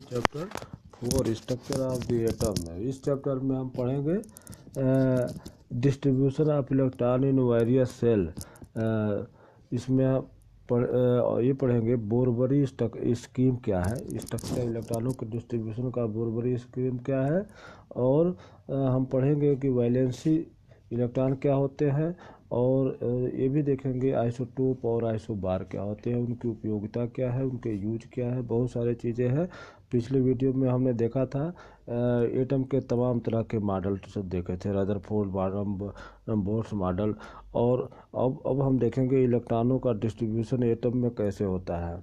Chapter 4 structure of the atom में। इस chapter में हम पढ़ेंगे distribution of electron in various shell. इसमें ये पढ़ेंगे बोरबरी स्कीम क्या है, स्ट्रक्चर इलेक्ट्रॉनों के डिस्ट्रीब्यूशन का बोरबरी स्कीम क्या है, और हम पढ़ेंगे कि वैलेंसी इलेक्ट्रॉन क्या होते हैं, और ये भी देखेंगे आइसोटोप और आइसोबार क्या होते हैं, उनकी उपयोगिता क्या है, उनके यूज क्या है, बहुत सारे चीज़ें हैं। पिछले वीडियो में हमने देखा था एटम के तमाम तरह के मॉडल देखे थे, रदरफोर्ड मॉडल, बोर्स मॉडल, और अब हम देखेंगे इलेक्ट्रॉनों का डिस्ट्रीब्यूशन एटम में कैसे होता है।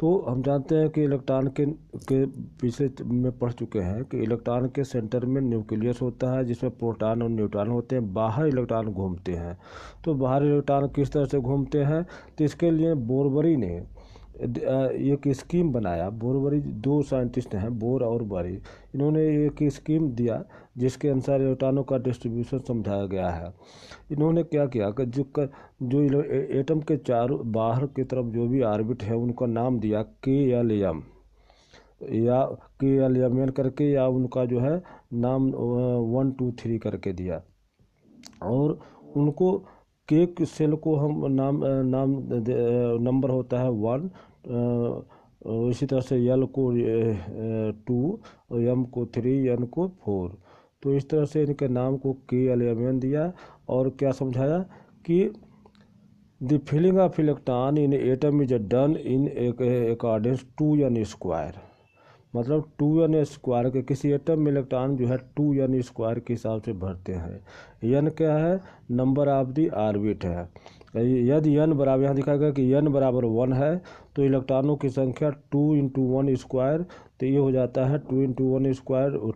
तो हम जानते हैं कि इलेक्ट्रॉन के पीछे में पढ़ चुके हैं कि इलेक्ट्रॉन के सेंटर में न्यूक्लियस होता है जिसमें प्रोटॉन और न्यूट्रॉन होते हैं, बाहर इलेक्ट्रॉन घूमते हैं। तो बाहर इलेक्ट्रॉन किस तरह से घूमते हैं, तो इसके लिए बोरबरी ने एक स्कीम बनाया। बोरबरी, दो साइंटिस्ट हैं बोर और बरी, इन्होंने एक स्कीम दिया जिसके अनुसार इलेक्ट्रॉनों का डिस्ट्रीब्यूशन समझाया गया है। इन्होंने क्या किया कि जो एटम के चारों बाहर की तरफ जो भी ऑर्बिट है उनका नाम दिया KLM या KLMN करके, या उनका जो है नाम 1 2 3 करके दिया, और उनको केक सेल को हम नंबर होता है 1, इसी तरह से L को 2, M को 3, N को 4। तो इस तरह से इनके नाम को KLMN दिया, और क्या समझाया कि the filling of electron in atom is done in according 2n²। मतलब 2n² के किसी एटम में इलेक्ट्रॉन जो है 2n² के हिसाब से भरते हैं। n क्या है, नंबर ऑफ द ऑर्बिट है। यदि n बराबर, यहाँ दिखा गया कि n बराबर 1 है, तो इलेक्ट्रॉनों की संख्या 2 × 1², तो ये हो जाता है 2 × 1², और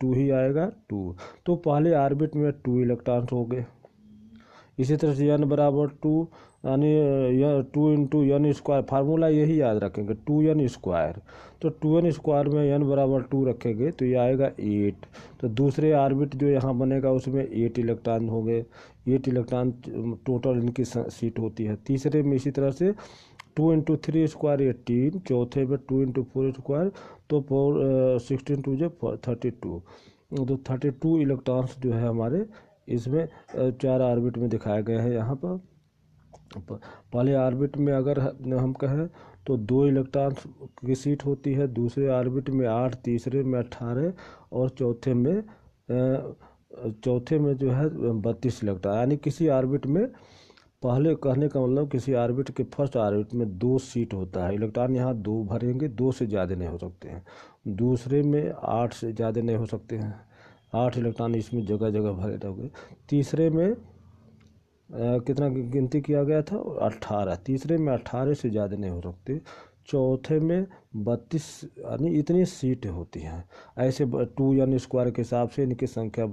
2 ही आएगा 2। तो पहले ऑर्बिट में 2 इलेक्ट्रॉन्स हो गए। इसी तरह से n बराबर 2, यानी 2 × n², फार्मूला यही याद रखेंगे 2n²। तो 2n² में n बराबर 2 रखेंगे तो ये आएगा 8। तो दूसरे ऑर्बिट जो यहाँ बनेगा उसमें 8 इलेक्ट्रॉन होंगे। 8 इलेक्ट्रॉन टोटल इनकी सीट होती है। तीसरे में इसी तरह से 2 × 3² 18, चौथे में 2 × 4², तो 16 2 32। तो 32 इलेक्ट्रॉन्स जो है हमारे इसमें 4 ऑर्बिट में दिखाए गए हैं। यहाँ पर पहले ऑर्बिट में अगर हम कहें तो 2 इलेक्ट्रॉन्स की सीट होती है, दूसरे ऑर्बिट में 8, तीसरे में 18, और चौथे में जो है 32 इलेक्ट्रॉन। यानी किसी ऑर्बिट में, पहले कहने का मतलब किसी ऑर्बिट के फर्स्ट ऑर्बिट में 2 सीट होता है, इलेक्ट्रॉन यहाँ 2 भरेंगे, 2 से ज़्यादा नहीं हो सकते हैं। दूसरे में 8 से ज़्यादा नहीं हो सकते हैं, 8 इलेक्ट्रॉन इसमें जगह जगह भरे रहोगे। तीसरे में कितना गिनती किया गया था, 18। तीसरे में 18 से ज़्यादा नहीं हो सकते। चौथे में 32, यानी इतनी सीट होती हैं। ऐसे 2n² के हिसाब से इनकी संख्या,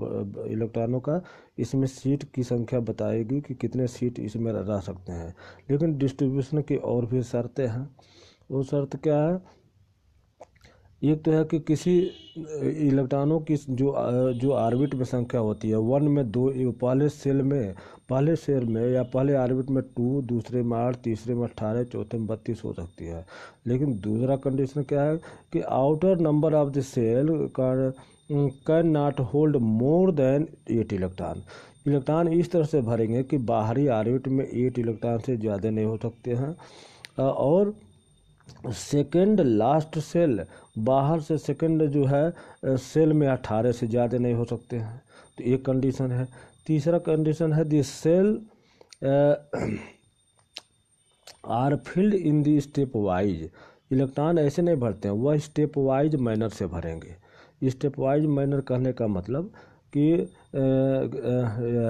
इलेक्ट्रॉनों का इसमें सीट की संख्या बताएगी कि कितने सीट इसमें रह सकते हैं। लेकिन डिस्ट्रीब्यूशन की और भी शर्तें हैं। वो शर्त क्या है, एक तो है कि किसी इलेक्ट्रॉनों की जो ऑर्बिट में संख्या होती है 1 में 2, पहले सेल में या पहले ऑर्बिट में 2, दूसरे में 8, तीसरे में 18, चौथे में 32 हो सकती है। लेकिन दूसरा कंडीशन क्या है कि outer number of the shell can not hold more than 8 electron. Electron इस तरह से भरेंगे कि बाहरी ऑर्बिट में 8 इलेक्ट्रॉन से ज़्यादा नहीं हो सकते हैं, और सेकेंड लास्ट सेल, बाहर से सेकेंड जो है सेल में 18 से ज़्यादा नहीं हो सकते हैं। तो एक कंडीशन है। तीसरा कंडीशन है this shell are filled in the step wise. Electron ऐसे नहीं भरते हैं, वह स्टेप वाइज मैनर से भरेंगे। स्टेप वाइज मैनर कहने का मतलब कि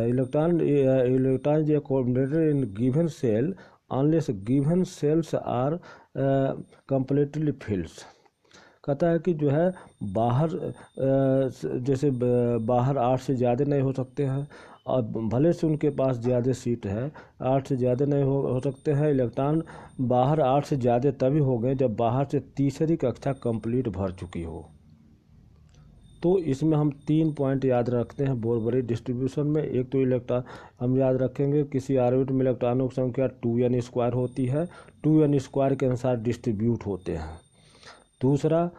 इलेक्ट्रॉन जो accommodated in given shell unless given shells are completely filled. कहता है कि जो है बाहर जैसे बाहर 8 से ज़्यादा नहीं हो सकते हैं, और भले से उनके पास ज़्यादा सीट है, 8 से ज़्यादा नहीं हो सकते हैं। इलेक्ट्रॉन बाहर 8 से ज़्यादा तभी हो गए जब बाहर से तीसरी कक्षा कंप्लीट भर चुकी हो। तो इसमें हम 3 पॉइंट याद रखते हैं बोरबरी डिस्ट्रीब्यूशन में। एक तो इलेक्ट्रॉन हम याद रखेंगे किसी ऑर्बिट में इलेक्ट्रॉनों की संख्या 2n² होती है, 2n² के अनुसार डिस्ट्रीब्यूट होते हैं। दूसरा,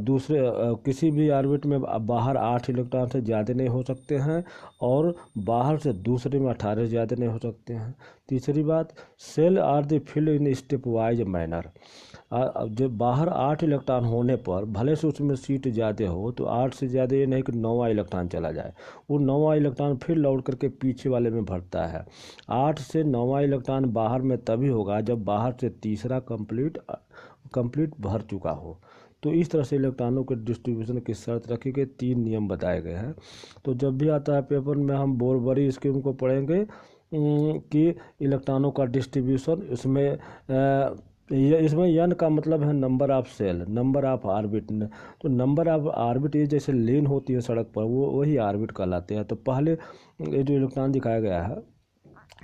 दूसरे किसी भी ऑर्बिट में बाहर 8 इलेक्ट्रॉन से ज़्यादा नहीं हो सकते हैं और बाहर से दूसरे में 18 ज़्यादा नहीं हो सकते हैं। तीसरी बात, shell are the filled in step wise manner. जब बाहर 8 इलेक्ट्रॉन होने पर भले से उसमें सीट ज़्यादा हो तो 8 से ज़्यादा ये नहीं कि 9वां इलेक्ट्रॉन चला जाए, वो 9वां इलेक्ट्रॉन फिर लौट करके पीछे वाले में भरता है। 8 से 9वां इलेक्ट्रॉन बाहर में तभी होगा जब बाहर से तीसरा कंप्लीट भर चुका हो। तो इस तरह से इलेक्ट्रॉनों के डिस्ट्रीब्यूशन की शर्त रखी गई, 3 नियम बताए गए हैं। तो जब भी आता है पेपर में हम बोरबरी स्कीम को पढ़ेंगे कि इलेक्ट्रॉनों का डिस्ट्रीब्यूशन, इसमें एन का मतलब है number of shell, number of orbit. तो नंबर ऑफ ऑर्बिट ये जैसे लेन होती है सड़क पर, वो वही ऑर्बिट कहलाते हैं। तो पहले ये जो इलेक्ट्रॉन दिखाया गया है,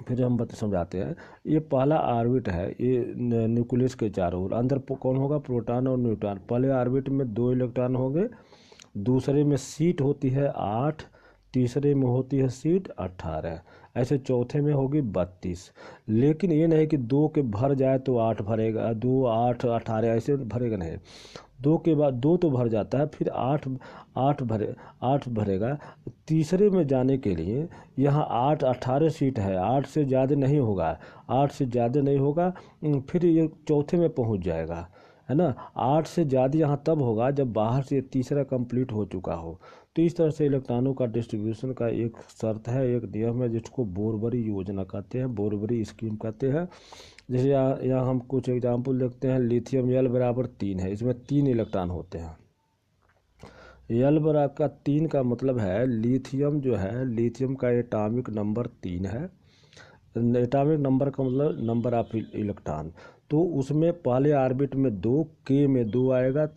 फिर हम समझाते हैं। ये पहला ऑर्बिट है, ये न्यूक्लियस के चारों ओर, अंदर कौन होगा, प्रोटॉन और न्यूट्रॉन। पहले ऑर्बिट में 2 इलेक्ट्रॉन होंगे, दूसरे में सीट होती है 8, तीसरे में होती है सीट 18, ऐसे चौथे में होगी 32। लेकिन ये नहीं कि 2 के भर जाए तो 8 भरेगा, 2 8 18 ऐसे भरेगा नहीं। 2 के बाद 2 तो भर जाता है, फिर 8 भरेगा। तीसरे में जाने के लिए यहाँ 8 18 सीट है, 8 से ज़्यादा नहीं होगा, 8 से ज़्यादा नहीं होगा, फिर ये चौथे में पहुँच जाएगा, है ना। 8 से ज़्यादा यहाँ तब होगा जब बाहर से तीसरा कंप्लीट हो चुका हो। तो इस तरह से इलेक्ट्रॉनों का डिस्ट्रीब्यूशन का एक शर्त है, एक नियम है, जिसको बोरबरी योजना कहते हैं, बोरबरी स्कीम कहते हैं। जैसे यहाँ हम कुछ एग्जाम्पल देखते हैं। लिथियम L बराबर 3 है, इसमें 3 इलेक्ट्रॉन होते हैं। L बराबर का 3 का मतलब है लिथियम जो है, लिथियम का एटॉमिक नंबर 3 है। एटॉमिक नंबर का मतलब नंबर ऑफ इलेक्ट्रॉन। तो उसमें पहले ऑर्बिट में 2, K में 2 आएगा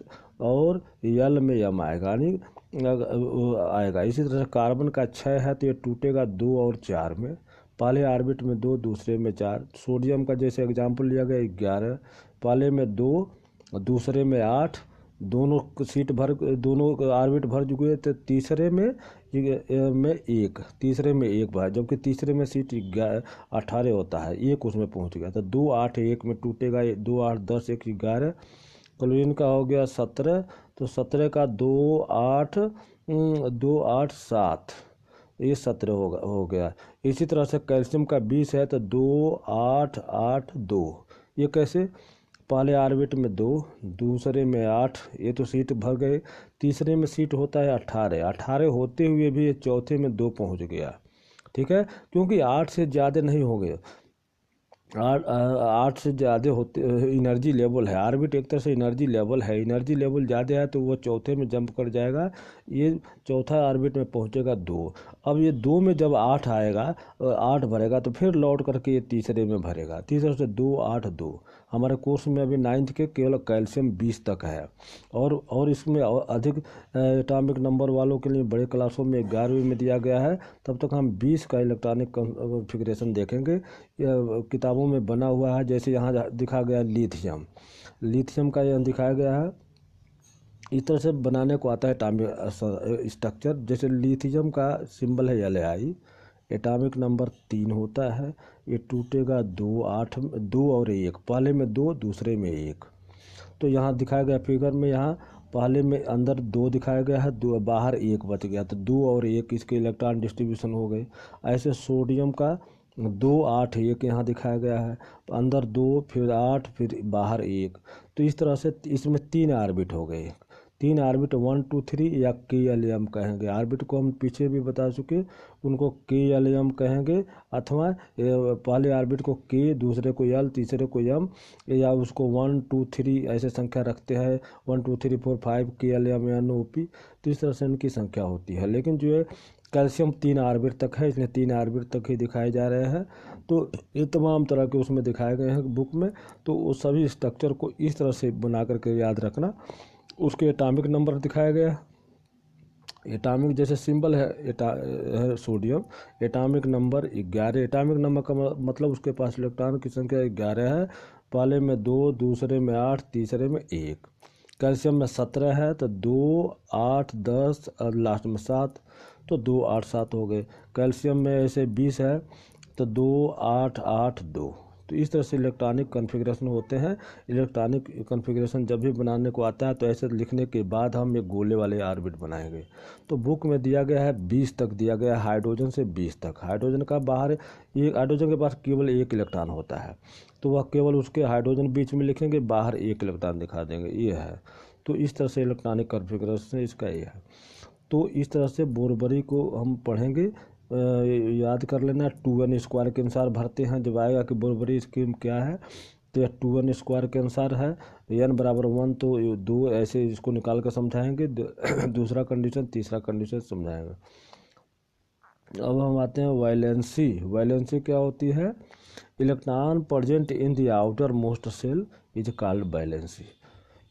और L में M आएगा, यानी आएगा। इसी तरह से कार्बन का 6 है तो ये टूटेगा 2 और 4 में, पहले ऑर्बिट में 2, दूसरे में 4। सोडियम का जैसे एग्जाम्पल लिया गया 11, पहले में 2, दूसरे में 8, दोनों ऑर्बिट भर चुके हैं। तो तीसरे में 1, तीसरे में 1 भर, जबकि तीसरे में सीट 18 होता है, 1 उसमें पहुंच गया। तो 2 8 1 में टूटेगा, 2 8 10 1 11। क्लोरीन का हो गया 17, तो 17 का 2 8 7, ये 17 हो गया। इसी तरह से कैल्शियम का 20 है तो 2 8 8 2। ये कैसे, पहले ऑर्बिट में 2, दूसरे में 8, ये तो सीट भर गए। तीसरे में सीट होता है 18 होते हुए भी ये चौथे में 2 पहुंच गया। ठीक है, क्योंकि 8 से ज़्यादा नहीं हो गए, 8 से ज़्यादा होते एनर्जी लेवल है। ऑर्बिट एक तरह से एनर्जी लेवल है, एनर्जी लेवल ज़्यादा है तो वो चौथे में जंप कर जाएगा, ये चौथा ऑर्बिट में पहुंचेगा 2। अब ये 2 में जब 8 आएगा, 8 भरेगा तो फिर लौट करके ये तीसरे में भरेगा। तीसरे से 2 8 2। हमारे कोर्स में अभी 9th के केवल कैल्शियम 20 तक है, और इसमें अधिक एटॉमिक नंबर वालों के लिए बड़े क्लासों में 11वीं में दिया गया है। तब तक हम 20 का इलेक्ट्रॉनिक कॉन्फ़िगरेशन देखेंगे, किताबों में बना हुआ है। जैसे यहाँ दिखा गया लिथियम का यहाँ दिखाया गया है, इस तरह से बनाने को आता है एटॉमिक स्ट्रक्चर। जैसे लिथियम का सिंबल है Li, एटॉमिक नंबर 3 होता है, ये टूटेगा 2 8 2 और 1, पहले में 2 दूसरे में 1। तो यहाँ दिखाया गया फिगर में, यहाँ पहले में अंदर 2 दिखाया गया है, 2 बाहर 1 बच गया, तो 2 और 1 इसके इलेक्ट्रॉन डिस्ट्रीब्यूशन हो गए। ऐसे सोडियम का 2 8 1 यहाँ दिखाया गया है, अंदर 2 फिर 8 फिर बाहर 1। तो इस तरह से इसमें 3 ऑर्बिट हो गए, 3 ऑर्बिट 1 2 3 या KLM कहेंगे। ऑर्बिट को हम पीछे भी बता चुके, उनको KLM कहेंगे, अथवा पहले ऑर्बिट को K, दूसरे को L, तीसरे को M, या उसको 1 2 3 ऐसे संख्या रखते हैं, 1 2 3 4 5 KLM NOP। तो इस तरह से इनकी संख्या होती है। लेकिन जो है कैल्शियम 3 ऑर्बिट तक है, इसलिए 3 ऑर्बिट तक ही दिखाए जा रहे हैं। तो ये तमाम तरह के उसमें दिखाए गए हैं बुक में। तो वो सभी स्ट्रक्चर को इस तरह से बना करके याद रखना। उसके एटॉमिक नंबर दिखाया गया, एटॉमिक जैसे सिंबल है sodium, atomic number 11। Atomic number का मतलब उसके पास इलेक्ट्रॉन की संख्या 11 है, पहले में 2, दूसरे में 8, तीसरे में 1। कैल्शियम में 17 है तो 2 8 10 और लास्ट में 7, तो 2 8 7 हो गए। कैल्शियम में ऐसे 20 है तो 2 8 8 2। तो इस तरह से इलेक्ट्रॉनिक कॉन्फ़िगरेशन होते हैं। इलेक्ट्रॉनिक कॉन्फ़िगरेशन जब भी बनाने को आता है तो ऐसे लिखने के बाद हम एक गोले वाले ऑर्बिट बनाएंगे। तो बुक में दिया गया है 20 तक दिया गया है, हाइड्रोजन से 20 तक। हाइड्रोजन का बाहर एक, हाइड्रोजन के पास केवल एक इलेक्ट्रॉन होता है, तो वह केवल उसके हाइड्रोजन बीच में लिखेंगे, बाहर एक इलेक्ट्रॉन दिखा देंगे, ये है। तो इस तरह से इलेक्ट्रॉनिक कॉन्फ़िगरेशन इसका ये है। तो इस तरह से बोरबरी को हम पढ़ेंगे, याद कर लेना। 2n² के अनुसार भरते हैं, जब आएगा कि बोरबरी स्कीम क्या है तो 2n² के अनुसार है। n बराबर 1 तो 2, ऐसे इसको निकाल कर समझाएंगे। दूसरा कंडीशन, तीसरा कंडीशन समझाएंगे। अब हम आते हैं वैलेंसी। वैलेंसी क्या होती है? Electron present in the outer most shell is called valency.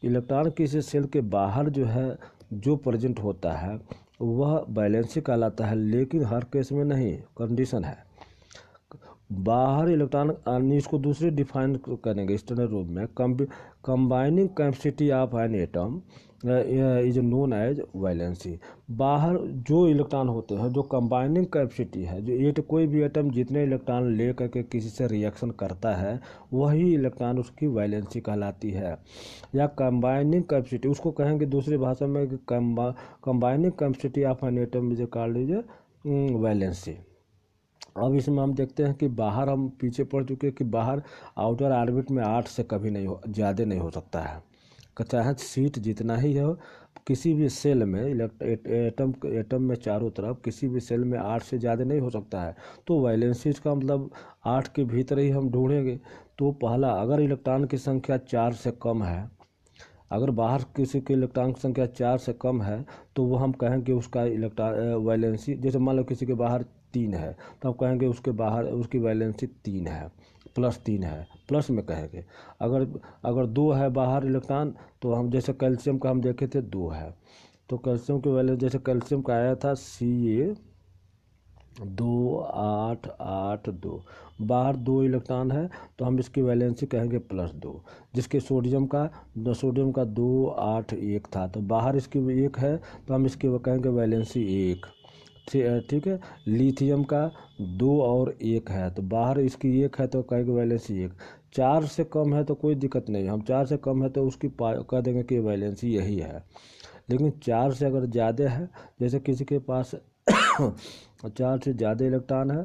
Electron किसी सेल के बाहर जो है जो प्रेजेंट होता है वह वैलेंसी कहलाता है, लेकिन हर केस में नहीं, कंडीशन है। बाहर इलेक्ट्रॉन, इसको दूसरे डिफाइन करेंगे स्टैंडर्ड रूप में, combining capacity of an atom is known as valency. बाहर जो इलेक्ट्रॉन होते हैं, जो कंबाइनिंग कैपेसिटी है, जो कोई भी एटम जितने इलेक्ट्रॉन ले करके किसी से रिएक्शन करता है वही इलेक्ट्रॉन उसकी वैलेंसी कहलाती है। या कंबाइनिंग कैपेसिटी, उसको कहेंगे दूसरी भाषा में combining capacity of an atom is called is valency. अब इसमें हम देखते हैं कि बाहर, हम पीछे पढ़ चुके हैं कि बाहर आउटर ऑर्बिट में 8 से कभी नहीं ज़्यादा नहीं हो सकता है, चाहे सीट जितना ही हो। किसी भी सेल में एटम में चारों तरफ किसी भी सेल में 8 से ज़्यादा नहीं हो सकता है। तो वैलेंसी का मतलब 8 के भीतर ही हम ढूंढेंगे। तो पहला, अगर इलेक्ट्रॉन की संख्या 4 से कम है, अगर बाहर किसी के इलेक्ट्रॉन की संख्या 4 से कम है तो वो हम कहेंगे उसका इलेक्ट्रॉन वैलेंसी, जैसे मान लो किसी के बाहर 3 है तो हम कहेंगे उसके बाहर उसकी वैलेंसी 3 है, +3 है, प्लस में कहेंगे। अगर 2 है बाहर इलेक्ट्रॉन तो हम, जैसे कैल्शियम का हम देखे थे 2 है, तो कैल्शियम की वैलेंसी, जैसे कैल्शियम का आया था Ca2 8 8 2, बाहर 2 इलेक्ट्रॉन है तो हम इसकी वैलेंसी कहेंगे +2। जिसके सोडियम का 2 8 1 था तो बाहर इसकी 1 है तो हम इसकी कहेंगे वैलेंसी 1, ठीक है। लिथियम का 2 और 1 है तो बाहर इसकी 1 है तो कहेंगे वैलेंसी 1। 4 से कम है तो कोई दिक्कत नहीं, हम 4 से कम है तो उसकी कह देंगे कि वैलेंसी यही है। लेकिन 4 से अगर ज़्यादा है, जैसे किसी के पास 4 से ज़्यादा इलेक्ट्रॉन है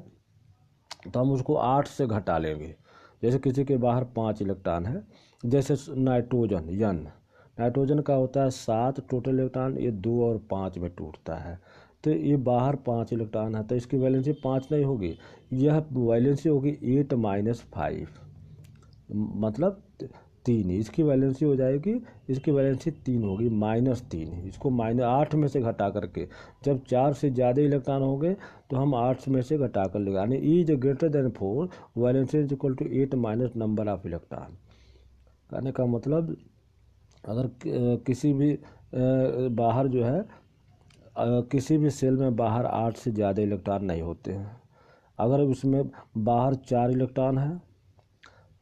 तो हम उसको 8 से घटा लेंगे। जैसे किसी के बाहर 5 इलेक्ट्रॉन है, जैसे नाइट्रोजन, नाइट्रोजन का होता है 7 टोटल इलेक्ट्रॉन, ये 2 और 5 में टूटता है, तो ये बाहर 5 इलेक्ट्रॉन है तो इसकी वैलेंसी 5 नहीं होगी, यह वैलेंसी होगी 8 - 5, मतलब 3। इसकी वैलेंसी हो जाएगी, इसकी वैलेंसी 3 होगी, -3। इसको -8 में से घटा करके, जब 4 से ज़्यादा इलेक्ट्रॉन होंगे तो हम 8 में से घटा कर लेंगे, यानी E > 4 valency is equal to 8 - number of electron. कहने का मतलब, अगर किसी भी बाहर जो है, किसी भी सेल में बाहर 8 से ज़्यादा इलेक्ट्रॉन नहीं होते हैं। अगर उसमें बाहर 4 इलेक्ट्रॉन है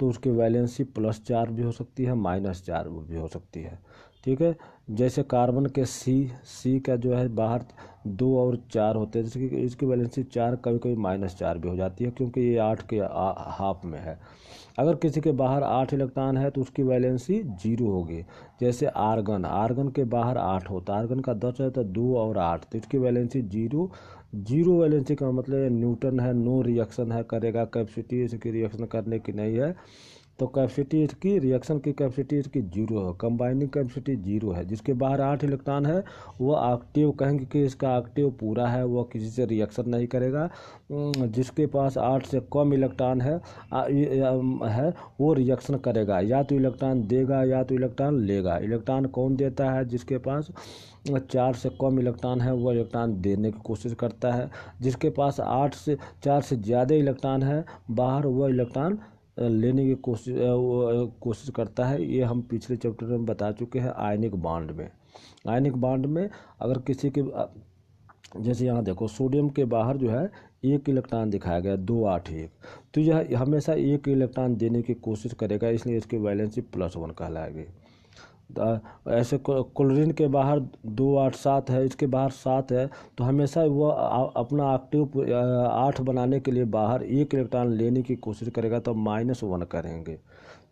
तो उसकी वैलेंसी +4 भी हो सकती है, -4 भी हो सकती है, ठीक है। जैसे कार्बन के सी का जो है बाहर 2 और 4 होते हैं, जैसे कि इसकी वैलेंसी 4, कभी कभी -4 भी हो जाती है क्योंकि ये 8 के हाफ में है। अगर किसी के बाहर 8 इलेक्ट्रॉन है तो उसकी वैलेंसी 0 होगी। जैसे आर्गन के बाहर 8 होता है, आर्गन का 10 है तो 2 और 8, तो इसकी वैलेंसी 0। 0 वैलेंसी का मतलब न्यूटन है, नो रिएक्शन है करेगा, कैपेसिटी इसकी रिएक्शन करने की नहीं है, तो कैपेसिटी इसकी, रिएक्शन की कैपेसिटी इसकी 0 है, कंबाइनिंग कैपेसिटी 0 है। जिसके बाहर 8 इलेक्ट्रॉन है वो एक्टिव, कहेंगे कि इसका एक्टिव पूरा है, वो किसी से रिएक्शन नहीं करेगा। जिसके पास 8 से कम इलेक्ट्रॉन है वो रिएक्शन करेगा, या तो इलेक्ट्रॉन देगा या तो इलेक्ट्रॉन लेगा। इलेक्ट्रॉन कौन देता है? जिसके पास 4 से कम इलेक्ट्रॉन है वो इलेक्ट्रॉन देने की कोशिश करता है। जिसके पास 4 से ज़्यादा इलेक्ट्रॉन है बाहर, वो इलेक्ट्रॉन लेने की कोशिश करता है। ये हम पिछले चैप्टर में बता चुके हैं। आयनिक बॉन्ड में अगर किसी के, जैसे यहाँ देखो सोडियम के बाहर जो है 1 इलेक्ट्रॉन दिखाया गया 2 8 1, तो यह हमेशा 1 इलेक्ट्रॉन देने की कोशिश करेगा, इसलिए इसकी वैलेंसी +1 कहलाएगी। ऐसे क्लोरीन के बाहर 2 8 7 है, इसके बाहर 7 है, तो हमेशा वो अपना एक्टिव 8 बनाने के लिए बाहर 1 इलेक्ट्रॉन लेने की कोशिश करेगा, तो -1 करेंगे।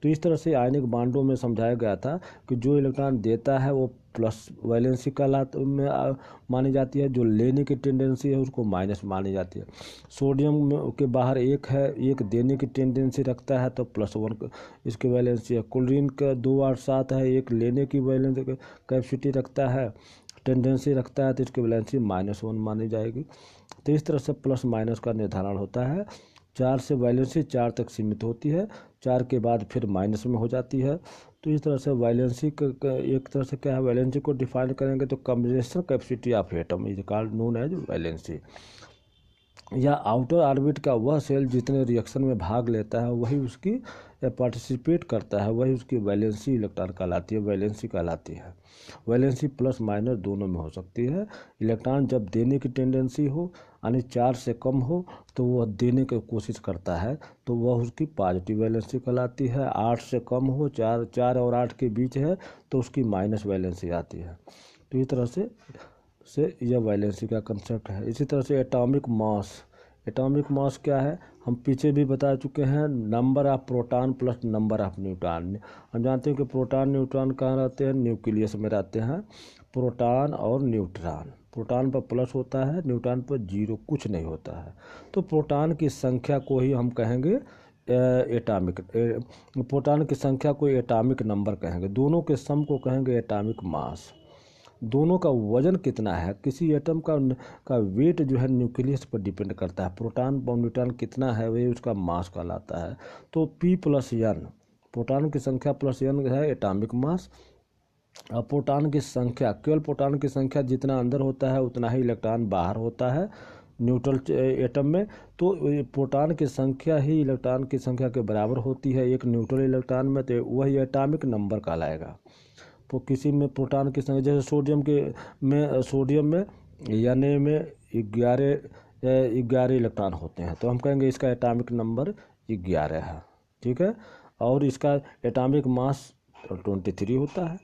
तो इस तरह से आयनिक बांडों में समझाया गया था कि जो इलेक्ट्रॉन देता है वो प्लस वैलेंसी में मानी जाती है, जो लेने की टेंडेंसी है उसको माइनस मानी जाती है। सोडियम के बाहर 1 है, 1 देने की टेंडेंसी रखता है तो +1 इसकी वैलेंसी है। क्लोरीन का 2 8 7 है, 1 लेने की वैलेंसी कैपेसिटी रखता है, टेंडेंसी रखता है, तो इसकी वैलेंसी -1 मानी जाएगी। तो इस तरह से प्लस माइनस का निर्धारण होता है। 4 से वैलेंसी 4 तक सीमित होती है, 4 के बाद फिर माइनस में हो जाती है। तो इस तरह से वैलेंसी एक तरह से क्या है, वैलेंसी को डिफाइन करेंगे तो combination capacity of atom is called known as valency. या आउटर ऑर्बिट का वह सेल जितने रिएक्शन में भाग लेता है वही उसकी पार्टिसिपेट करता है, वही उसकी वैलेंसी इलेक्ट्रॉन कहलाती है, वैलेंसी कहलाती है। वैलेंसी प्लस माइनस दोनों में हो सकती है। इलेक्ट्रॉन जब देने की टेंडेंसी हो यानी 4 से कम हो तो वह देने की कोशिश करता है, तो वह उसकी पॉजिटिव वैलेंसी कहलाती है। 8 से कम हो, 4 और 8 के बीच है, तो उसकी माइनस वैलेंसी आती है। तो इस तरह से यह वैलेंसी का कंसेप्ट है। इसी तरह से एटॉमिक मास क्या है, हम पीछे भी बता चुके हैं, number of proton plus number of neutron. हम जानते हैं कि प्रोटॉन न्यूट्रॉन कहाँ रहते हैं, न्यूक्लियस में रहते हैं। प्रोटॉन और न्यूट्रॉन, प्रोटॉन पर प्लस होता है, न्यूट्रॉन पर 0 कुछ नहीं होता है। तो प्रोटॉन की संख्या को ही हम कहेंगे प्रोटॉन की संख्या को एटॉमिक नंबर कहेंगे। दोनों के सम को कहेंगे एटॉमिक मास। दोनों का वजन कितना है, किसी एटम का वेट जो है न्यूक्लियस पर डिपेंड करता है। प्रोटॉन और न्यूट्रॉन कितना है वही उसका मास कहलाता है। तो P+N, प्रोटॉन की संख्या प्लस N है एटॉमिक मास। और प्रोटॉन की संख्या, केवल प्रोटॉन की संख्या जितना अंदर होता है उतना ही इलेक्ट्रॉन बाहर होता है न्यूट्रल एटम में। तो प्रोटॉन की संख्या ही इलेक्ट्रॉन की संख्या के बराबर होती है एक न्यूट्रल इलेक्ट्रॉन में, तो वही एटॉमिक नंबर कहलाएगा। तो किसी में प्रोटॉन की संख्या, जैसे सोडियम में यानी में 11 इलेक्ट्रॉन होते हैं, तो हम कहेंगे इसका एटॉमिक नंबर 11 है, ठीक है। और इसका एटॉमिक मास 23 होता है।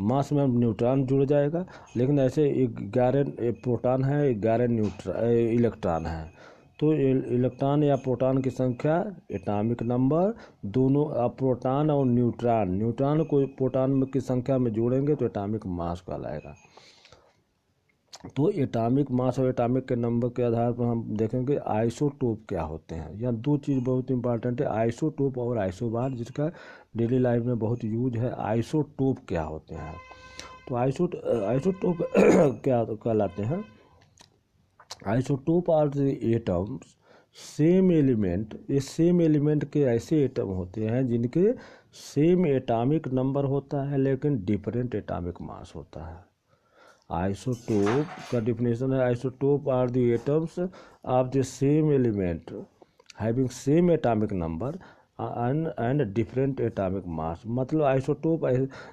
मास में न्यूट्रॉन जुड़ जाएगा, लेकिन ऐसे 11 प्रोटॉन है, 11 इलेक्ट्रॉन है। तो इलेक्ट्रॉन या प्रोटॉन की संख्या, एटॉमिक नंबर, दोनों प्रोटॉन और न्यूट्रॉन को प्रोटॉन की संख्या में जोड़ेंगे तो एटॉमिक मास कहलाएगा। तो एटॉमिक मास और एटॉमिक के नंबर के आधार पर हम देखेंगे आइसोटोप क्या होते हैं। यहाँ 2 चीज़ बहुत इंपॉर्टेंट है, आइसोटोप और आइसोबार, जिसका डेली लाइफ में बहुत यूज है। आइसोटोप क्या होते हैं, तो आइसोटोप क्या कहलाते हैं। Isotope are the atoms same element, ये सेम एलिमेंट के ऐसे एटम होते हैं जिनके सेम एटॉमिक नंबर होता है लेकिन डिफरेंट एटॉमिक मास होता है। आइसोटोप का डिफिनेशन है, isotope are the atoms of the same element having same atomic number and different atomic mass. मतलब आइसोटोप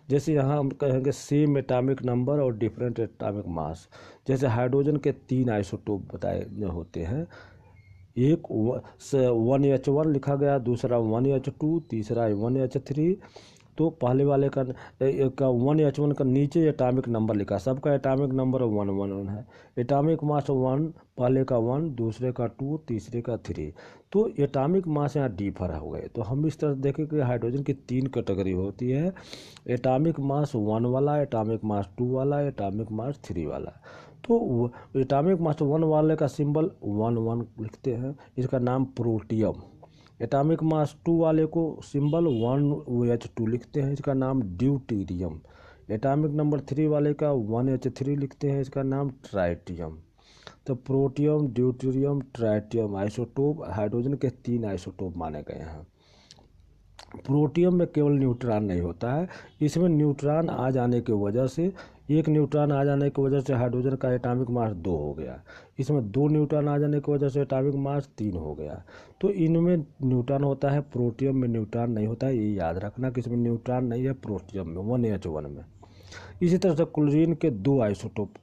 जैसे यहाँ हम कहेंगे सेम एटॉमिक नंबर और डिफरेंट एटॉमिक मास। जैसे हाइड्रोजन के 3 आइसोटोप बताए होते हैं, एक 1H1 लिखा गया, दूसरा 1H2, तीसरा 1H3। तो पहले वाले का 1H1 का नीचे एटॉमिक नंबर लिखा, सबका एटॉमिक नंबर 111 है। एटॉमिक मास 1, पहले का 1, दूसरे का 2, तीसरे का 3। तो एटॉमिक मास यहाँ डिफर हो गए। तो हम इस तरह देखें कि हाइड्रोजन की 3 कैटेगरी होती है, एटॉमिक मास 1 वाला, एटॉमिक मास 2 वाला, एटॉमिक मास 3 वाला। तो एटॉमिक मास 1 वाले का सिंबल 1 लिखते हैं, इसका नाम प्रोटियम। एटॉमिक मास 2 वाले को सिंबल 1H2 लिखते हैं, इसका नाम ड्यूटेरियम। एटॉमिक नंबर 3 वाले का 1H3 लिखते हैं, इसका नाम ट्राइटियम। तो protium, deuterium, tritium isotope hydrogen के 3 आइसोटोप माने गए हैं। प्रोटियम में केवल न्यूट्रॉन नहीं होता है, इसमें न्यूट्रॉन आ जाने की वजह से, एक न्यूट्रॉन आ जाने की वजह से हाइड्रोजन का एटॉमिक मास 2 हो गया। इसमें 2 न्यूट्रॉन आ जाने की वजह से एटॉमिक मास 3 हो गया। तो इनमें न्यूट्रॉन होता है, प्रोटियम में न्यूट्रॉन नहीं होता है, ये याद रखना कि इसमें न्यूट्रॉन नहीं है प्रोटियम में, 1H1 में। इसी तरह से क्लोरीन के 2 आइसोटोप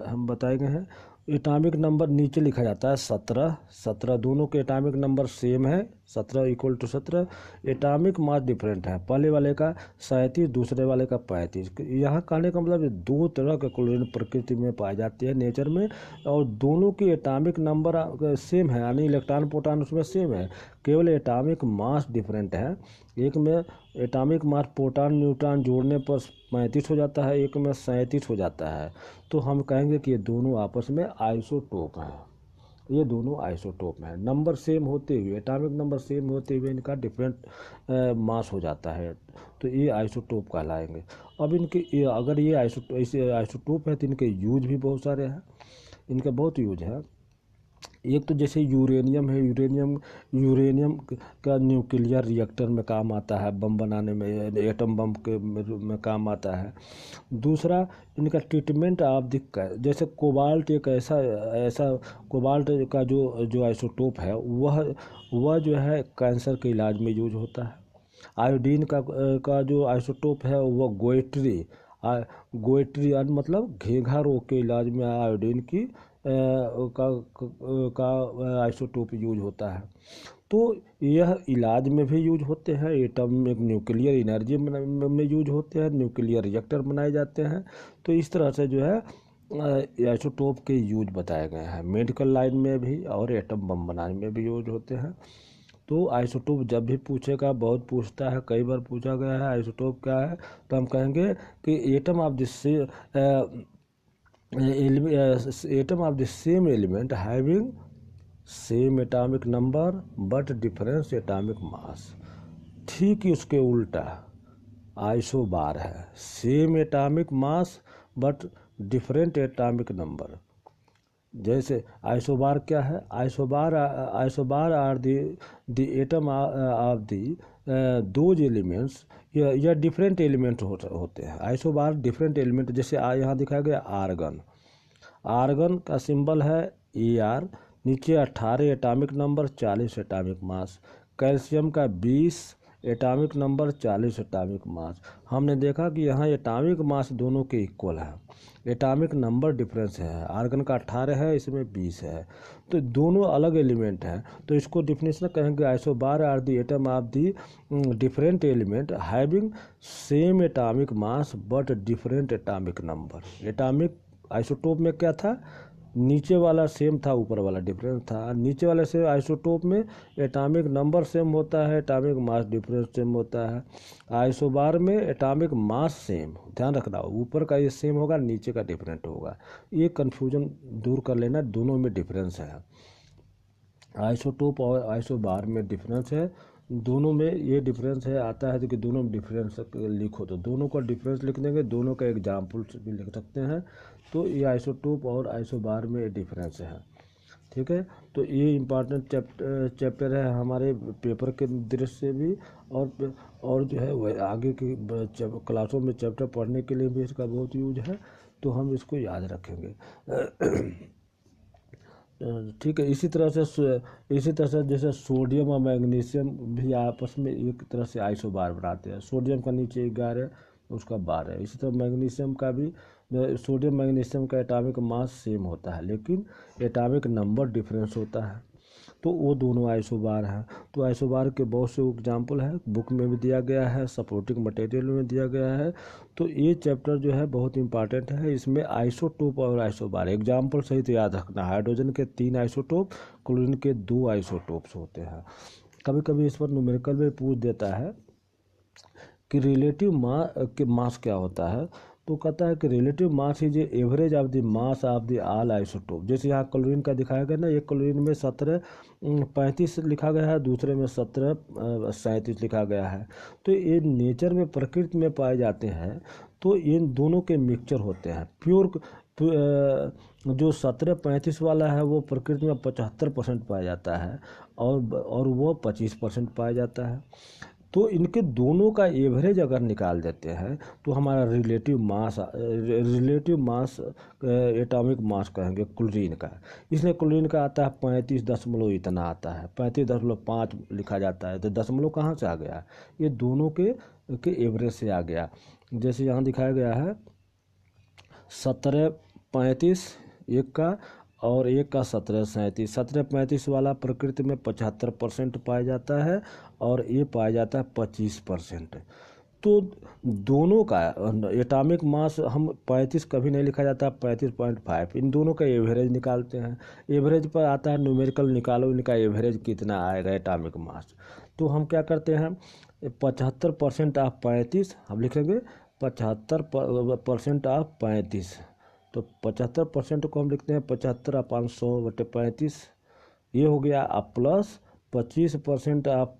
हम बताए गए हैं, एटॉमिक नंबर नीचे लिखा जाता है 17, 17 दोनों के एटॉमिक नंबर सेम है, 17 equal to 17। Atomic mass different है, पहले वाले का 37, दूसरे वाले का 35। यहाँ कहने का मतलब दो तरह के क्लोरीन प्रकृति में पाए जाते हैं नेचर में, और दोनों के एटॉमिक नंबर सेम है, यानी इलेक्ट्रॉन प्रोटॉन उसमें सेम है, केवल एटॉमिक मास डिफरेंट है। एक में एटॉमिक मास प्रोटॉन न्यूट्रॉन जोड़ने पर 35 हो जाता है, एक में 37 हो जाता है। तो हम कहेंगे कि ये दोनों आपस में आइसोटोप हैं, ये दोनों आइसोटोप हैं। नंबर सेम होते हुए, एटॉमिक नंबर सेम होते हुए इनका डिफरेंट मास हो जाता है, तो ये आइसोटोप कहलाएंगे। अब अगर ये आइसोटोप है तो इनके यूज भी बहुत सारे हैं, इनके बहुत यूज है। एक तो जैसे यूरेनियम है, यूरेनियम का न्यूक्लियर रिएक्टर में काम आता है, बम बनाने में, एटम बम के में काम आता है। दूसरा, इनका ट्रीटमेंट ऑफ द, जैसे कोबाल्ट एक ऐसा कोबाल्ट का जो आइसोटोप है वह जो है कैंसर के इलाज में यूज होता है। आयोडीन का जो आइसोटोप है वह गोइट्री मतलब घेंघा रोग के इलाज में आयोडीन की का आइसोटोप यूज होता है। तो यह इलाज में भी यूज होते हैं, एटम में न्यूक्लियर एनर्जी में यूज होते हैं, न्यूक्लियर रिएक्टर बनाए जाते हैं। तो इस तरह से जो है आइसोटोप के यूज बताए गए हैं, मेडिकल लाइन में भी और एटम बम बनाने में भी यूज होते हैं। तो आइसोटोप जब भी पूछेगा, बहुत पूछता है, कई बार पूछा गया है आइसोटोप क्या है, तो हम कहेंगे कि atom of the same element having same atomic number but difference atomic mass. ठीक ही उसके उल्टा आइसोबार है, same atomic mass but different atomic number. जैसे आइसोबार क्या है, isobar are the atom of the those elements, या डिफरेंट एलिमेंट होते हैं। आइसोबार डिफरेंट एलिमेंट, जैसे यहाँ दिखाया गया आर्गन का सिंबल है AR, नीचे 18 atomic number, 40 atomic mass. Calcium का 20 एटॉमिक नंबर, 40 एटॉमिक मास। हमने देखा कि यहाँ एटॉमिक मास दोनों के इक्वल है, एटॉमिक नंबर डिफरेंस है, आर्गन का 18 है, इसमें 20 है, तो दोनों अलग एलिमेंट हैं। तो इसको डिफिनेशन कहेंगे isobar are the atom of the different element having same atomic mass but different atomic number. Atomic isotope में क्या था, नीचे वाला सेम था, ऊपर वाला डिफरेंस था। नीचे वाले से आइसोटोप में एटॉमिक नंबर सेम होता है, एटॉमिक मास डिफरेंस सेम होता है। आइसोबार में एटॉमिक मास सेम, ध्यान रखना, ऊपर का ये सेम होगा, नीचे का डिफरेंट होगा। ये कन्फ्यूजन दूर कर लेना, दोनों में डिफरेंस है, आइसोटोप और आइसोबार में डिफरेंस है, दोनों में ये डिफरेंस है। आता है तो कि दोनों में डिफरेंस लिखो, तो दोनों का डिफरेंस लिख देंगे, दोनों का एग्जाम्पल भी लिख सकते हैं। तो ये आइसोटोप और आइसोबार में डिफरेंस है, ठीक है। तो ये इम्पॉर्टेंट चैप्टर है हमारे पेपर के दृष्टि से भी, और जो है वह आगे की क्लासों में चैप्टर पढ़ने के लिए भी इसका बहुत यूज है, तो हम इसको याद रखेंगे। ठीक है। इसी तरह से जैसे सोडियम और मैग्नीशियम भी आपस में एक तरह से आइसोबार बनाते हैं। सोडियम का नीचे 11, उसका 12 है। इसी तरह मैग्नीशियम का भी, सोडियम मैग्नीशियम का एटॉमिक मास सेम होता है, लेकिन एटॉमिक नंबर डिफरेंस होता है, तो वो दोनों आइसोबार हैं। तो आइसोबार के बहुत से एग्जाम्पल है, बुक में भी दिया गया है, सपोर्टिंग मटेरियल में दिया गया है। तो ये चैप्टर जो है बहुत इंपॉर्टेंट है, इसमें आइसोटोप और आइसोबार एग्जाम्पल सहित याद रखना। हाइड्रोजन के 3 आइसोटोप, क्लोरीन के 2 आइसोटोप्स होते हैं। कभी कभी इस पर न्यूमेरिकल में पूछ देता है कि रिलेटिव मास क्या होता है, तो कहता है कि relative mass is average of the mass of the all isotope. जैसे यहाँ क्लोरीन का दिखाया गया ना, एक क्लोरीन में 1735 लिखा गया है, दूसरे में 1737 लिखा गया है। तो ये नेचर में, प्रकृति में पाए जाते हैं, तो इन दोनों के मिक्सचर होते हैं। प्योर जो 1735 वाला है वो प्रकृति में 75% पाया जाता है, और वो 25% पाया जाता है। तो इनके दोनों का एवरेज अगर निकाल देते हैं तो हमारा रिलेटिव मास एटॉमिक मास कहेंगे क्लोरीन का। इसलिए क्लोरीन का आता है 35 दशमलव इतना आता है, 35.5 लिखा जाता है। तो दशमलव कहाँ से आ गया, ये दोनों के एवरेज से आ गया। जैसे यहाँ दिखाया गया है 1735 एक का, और एक का 1737। 1735 वाला प्रकृति में 75% पाया जाता है और ये पाया जाता है 25%। तो दोनों का एटॉमिक मास हम 35 कभी नहीं लिखा जाता, 35.5। इन दोनों का एवरेज निकालते हैं। एवरेज पर आता है न्यूमेरिकल, निकालो इनका एवरेज कितना आएगा एटॉमिक मास। तो हम क्या करते हैं, 75% ऑफ 35 हम लिखेंगे, 75% ऑफ 35। तो 75% को हम लिखते हैं 75/100/35, ये हो गया। अब प्लस 25% आप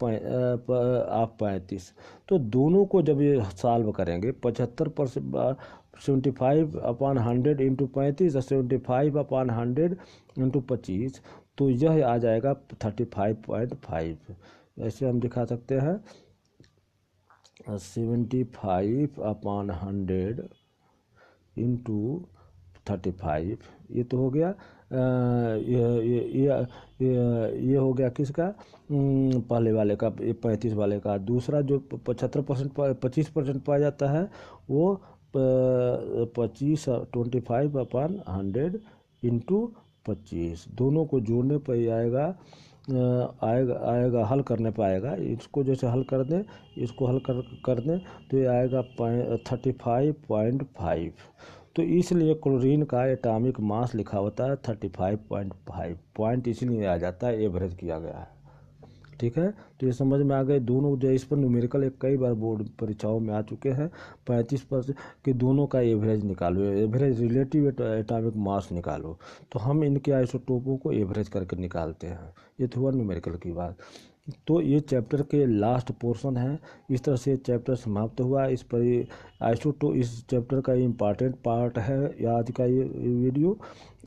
35। तो दोनों को जब ये सॉल्व करेंगे, 75% 75/100 इंटू 35 और 75/100 इंटू 25, तो यह आ जाएगा 35.5। ऐसे हम दिखा सकते हैं 75/100 इंटू 35, ये तो हो गया। ये हो गया किसका, पहले वाले का, 35 वाले का। दूसरा जो 75% 25% पाया जाता है वो 25/100 इंटू 25, दोनों को जोड़ने पर ही आएगा। आएगा हल करने पर आएगा। इसको जैसे हल कर दें, इसको हल कर दें तो ये आएगा 35.5। तो इसलिए क्लोरीन का एटॉमिक मास लिखा होता है 35.5 पॉइंट, इसलिए आ जाता है एवरेज किया गया है। ठीक है, तो ये समझ में आ गए। दोनों जो इस पर न्यूमेरिकल एक कई बार बोर्ड परीक्षाओं में आ चुके हैं। 35% कि दोनों का एवरेज निकालो, एवरेज रिलेटिव एटॉमिक मास निकालो। तो हम इनके आइसोटोपों को एवरेज करके निकालते हैं। ये तो हुआ न्यूमेरिकल की बात। तो ये चैप्टर के लास्ट पोर्शन है। इस तरह से चैप्टर समाप्त हुआ। इस पर इस चैप्टर का इम्पॉर्टेंट पार्ट है आज का ये वीडियो।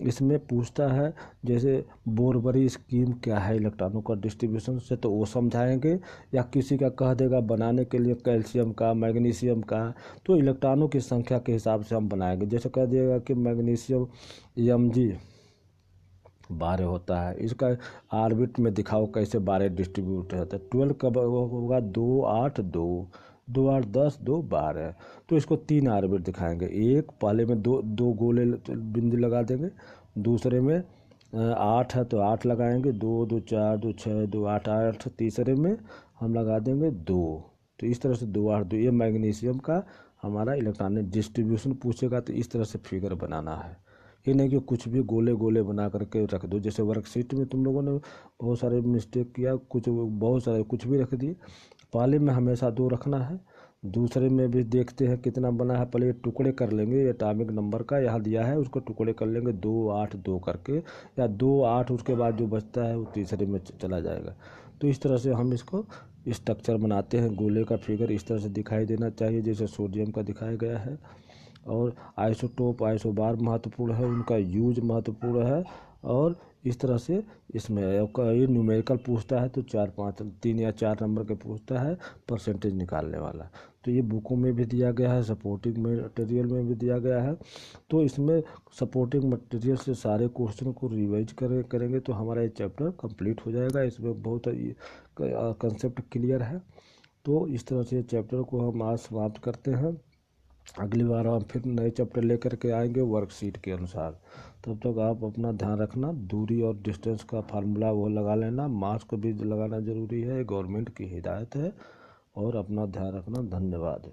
इसमें पूछता है जैसे बोरबरी स्कीम क्या है इलेक्ट्रॉनों का डिस्ट्रीब्यूशन से, तो वो समझाएंगे। या किसी का कह देगा बनाने के लिए कैल्शियम का, मैग्नीशियम का, तो इलेक्ट्रॉनों की संख्या के हिसाब से हम बनाएंगे। जैसे कह दिएगा कि मैग्नीशियम Mg 12 होता है, इसका ऑर्बिट में दिखाओ कैसे 12 डिस्ट्रीब्यूट होता है। 12 कब होगा, 2 8 2 2 8 10 2 12। तो इसको 3 ऑर्बिट दिखाएंगे। एक पहले में दो गोले बिंदु लगा देंगे, दूसरे में 8 है तो 8 लगाएंगे, 2 2 4 2 6 2 8 8, तीसरे में हम लगा देंगे 2। तो इस तरह से 2 8 2, ये मैग्नीशियम का हमारा इलेक्ट्रॉनिक डिस्ट्रीब्यूशन पूछेगा तो इस तरह से फिगर बनाना है। ये नहीं कि कुछ भी गोले गोले बना करके रख दो। जैसे वर्कशीट में तुम लोगों ने बहुत सारे मिस्टेक किया, बहुत सारे कुछ भी रख दिए। पहले में हमेशा 2 रखना है, दूसरे में भी देखते हैं कितना बना है। पहले टुकड़े कर लेंगे एटॉमिक नंबर का, यहाँ दिया है उसको टुकड़े कर लेंगे 2 8 2 करके, या 2 8, उसके बाद जो बचता है वो तीसरे में चला जाएगा। तो इस तरह से हम इसको स्ट्रक्चर बनाते हैं। गोले का फिगर इस तरह से दिखाई देना चाहिए जैसे सोडियम का दिखाया गया है। और आइसोटोप, आइसोबार महत्वपूर्ण है, उनका यूज महत्वपूर्ण है। और इस तरह से इसमें ये न्यूमेरिकल पूछता है तो 4 5 3 या 4 नंबर के पूछता है परसेंटेज निकालने वाला। तो ये बुकों में भी दिया गया है, सपोर्टिंग मटेरियल में भी दिया गया है। तो इसमें सपोर्टिंग मटेरियल से सारे क्वेश्चन को रिवाइज करेंगे तो हमारा ये चैप्टर कंप्लीट हो जाएगा। इसमें बहुत कंसेप्ट क्लियर है। तो इस तरह से चैप्टर को हम आज समाप्त करते हैं। अगली बार हम फिर नए चैप्टर लेकर के आएंगे वर्कशीट के अनुसार। तब तक आप अपना ध्यान रखना। दूरी और डिस्टेंस का फार्मूला वो लगा लेना, मास को भी लगाना ज़रूरी है, गवर्नमेंट की हिदायत है। और अपना ध्यान रखना। धन्यवाद।